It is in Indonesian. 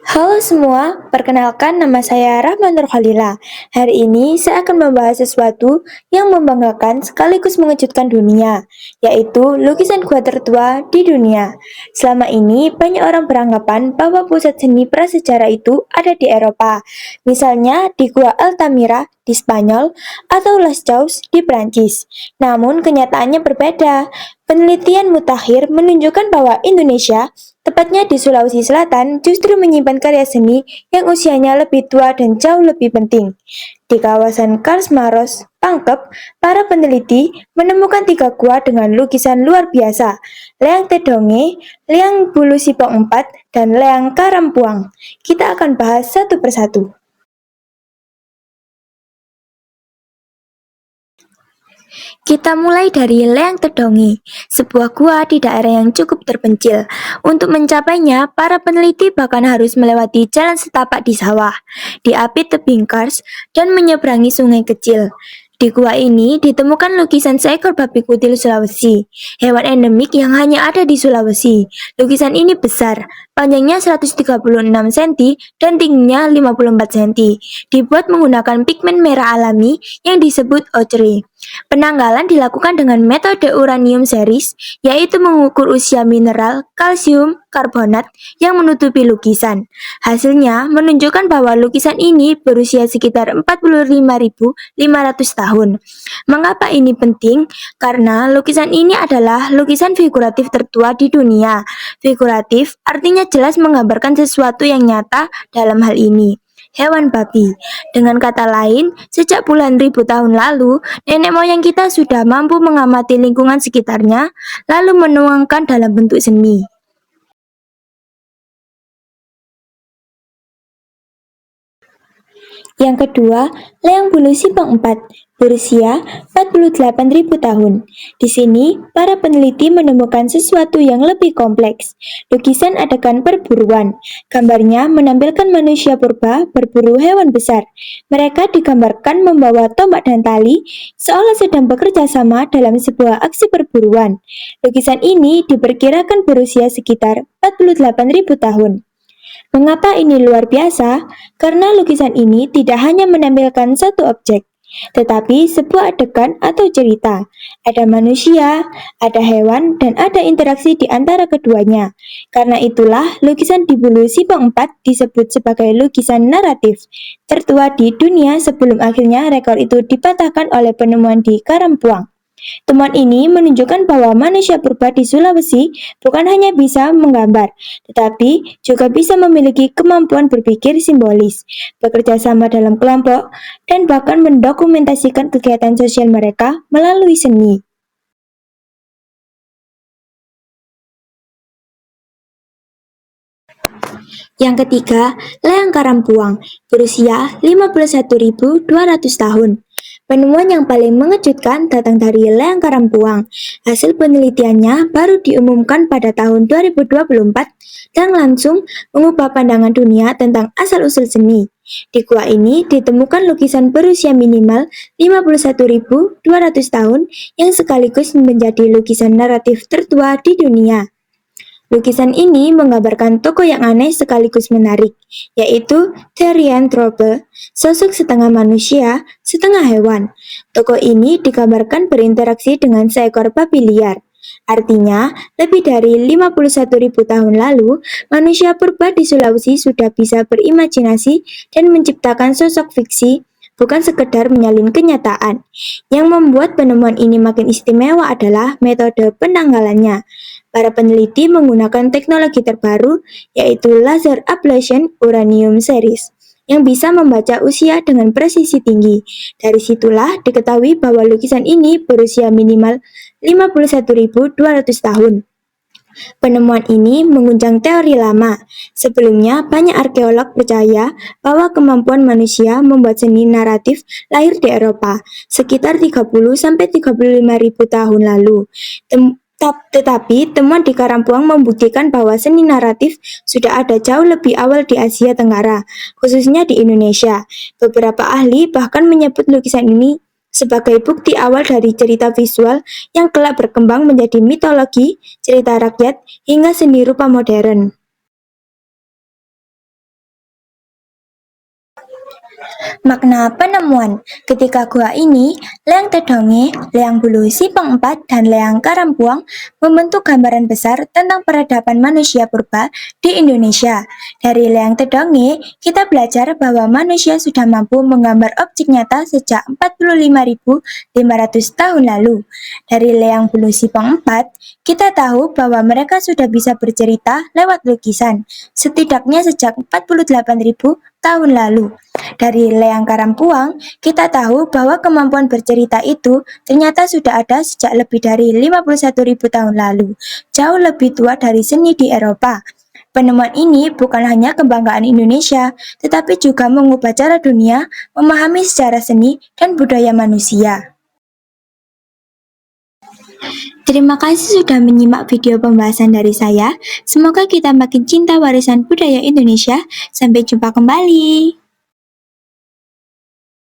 Halo semua, perkenalkan nama saya Rahman Nurkhalila. Hari ini saya akan membahas sesuatu yang membanggakan sekaligus mengejutkan dunia, yaitu lukisan gua tertua di dunia. Selama ini banyak orang beranggapan bahwa pusat seni prasejarah itu ada di Eropa, misalnya di Gua Altamira di Spanyol atau Las Caus di Prancis. Namun kenyataannya berbeda. Penelitian mutakhir menunjukkan bahwa Indonesia, tepatnya di Sulawesi Selatan, justru menyimpan karya seni yang usianya lebih tua dan jauh lebih penting. Di kawasan Karsmaros, Pangkep, para peneliti menemukan 3 gua dengan lukisan luar biasa, Leang Tedonge, Leang Bulu Sipong 4, dan Leang Karampuang. Kita akan bahas satu persatu. Kita mulai dari Leang Tedonge, sebuah gua di daerah yang cukup terpencil. Untuk mencapainya, para peneliti bahkan harus melewati jalan setapak di sawah, diapit tebing kars, dan menyeberangi sungai kecil. Di gua ini ditemukan lukisan seekor babi kutil Sulawesi, hewan endemik yang hanya ada di Sulawesi. Lukisan ini besar, panjangnya 136 cm dan tingginya 54 cm. Dibuat menggunakan pigmen merah alami yang disebut ochre. Penanggalan dilakukan dengan metode uranium series, yaitu mengukur usia mineral kalsium karbonat yang menutupi lukisan. Hasilnya menunjukkan bahwa lukisan ini berusia sekitar 45.500 tahun. Mengapa ini penting? Karena lukisan ini adalah lukisan figuratif tertua di dunia. Figuratif artinya jelas menggambarkan sesuatu yang nyata dalam hal ini. Hewan babi. Dengan kata lain, sejak puluhan ribu tahun lalu, nenek moyang kita sudah mampu mengamati lingkungan sekitarnya, lalu menuangkan dalam bentuk seni. Yang kedua, Leang Bulu Sipong 4, berusia 48.000 tahun. Di sini, para peneliti menemukan sesuatu yang lebih kompleks. Lukisan adegan perburuan. Gambarnya menampilkan manusia purba berburu hewan besar. Mereka digambarkan membawa tombak dan tali, seolah sedang bekerja sama dalam sebuah aksi perburuan. Lukisan ini diperkirakan berusia sekitar 48.000 tahun. Mengapa ini luar biasa? Karena lukisan ini tidak hanya menampilkan satu objek, tetapi sebuah adegan atau cerita. Ada manusia, ada hewan, dan ada interaksi di antara keduanya. Karena itulah, lukisan di Bulu Sipong 4 disebut sebagai lukisan naratif tertua di dunia sebelum akhirnya rekor itu dipatahkan oleh penemuan di Karampuang. Temuan ini menunjukkan bahwa manusia purba di Sulawesi bukan hanya bisa menggambar, tetapi juga bisa memiliki kemampuan berpikir simbolis, bekerja sama dalam kelompok, dan bahkan mendokumentasikan kegiatan sosial mereka melalui seni. Yang ketiga, Leang Karampuang, berusia 51.200 tahun. Penemuan yang paling mengejutkan datang dari Leang Karampuang. Hasil penelitiannya baru diumumkan pada tahun 2024 dan langsung mengubah pandangan dunia tentang asal-usul seni. Di gua ini ditemukan lukisan berusia minimal 51.200 tahun yang sekaligus menjadi lukisan naratif tertua di dunia. Lukisan ini menggambarkan tokoh yang aneh sekaligus menarik, yaitu Therianthrope, sosok setengah manusia, setengah hewan. Tokoh ini digambarkan berinteraksi dengan seekor babi liar. Artinya, lebih dari 51.000 tahun lalu, manusia purba di Sulawesi sudah bisa berimajinasi dan menciptakan sosok fiksi, bukan sekedar menyalin kenyataan. Yang membuat penemuan ini makin istimewa adalah metode penanggalannya. Para peneliti menggunakan teknologi terbaru, yaitu laser ablation uranium series, yang bisa membaca usia dengan presisi tinggi. Dari situlah diketahui bahwa lukisan ini berusia minimal 51.200 tahun. Penemuan ini mengguncang teori lama. Sebelumnya, banyak arkeolog percaya bahwa kemampuan manusia membuat seni naratif lahir di Eropa sekitar 30-35 ribu tahun lalu. Tetapi temuan di Karampuang membuktikan bahwa seni naratif sudah ada jauh lebih awal di Asia Tenggara, khususnya di Indonesia. Beberapa ahli bahkan menyebut lukisan ini sebagai bukti awal dari cerita visual yang kelak berkembang menjadi mitologi, cerita rakyat, hingga seni rupa modern. Makna penemuan. Ketika gua ini, Leang Tedonge, Leang Bulu Sipeng 4, dan Leang Karampuang membentuk gambaran besar tentang peradaban manusia purba di Indonesia. Dari Leang Tedonge, kita belajar bahwa manusia sudah mampu menggambar objek nyata sejak 45.500 tahun lalu. Dari Leang Bulu Sipeng 4, kita tahu bahwa mereka sudah bisa bercerita lewat lukisan, setidaknya sejak 48.000 tahun lalu. Dari Leang Karampuang, kita tahu bahwa kemampuan bercerita itu ternyata sudah ada sejak lebih dari 51.000 tahun lalu, jauh lebih tua dari seni di Eropa. Penemuan ini bukan hanya kebanggaan Indonesia, tetapi juga mengubah cara dunia memahami sejarah seni dan budaya manusia. Terima kasih sudah menyimak video pembahasan dari saya. Semoga kita makin cinta warisan budaya Indonesia. Sampai jumpa kembali.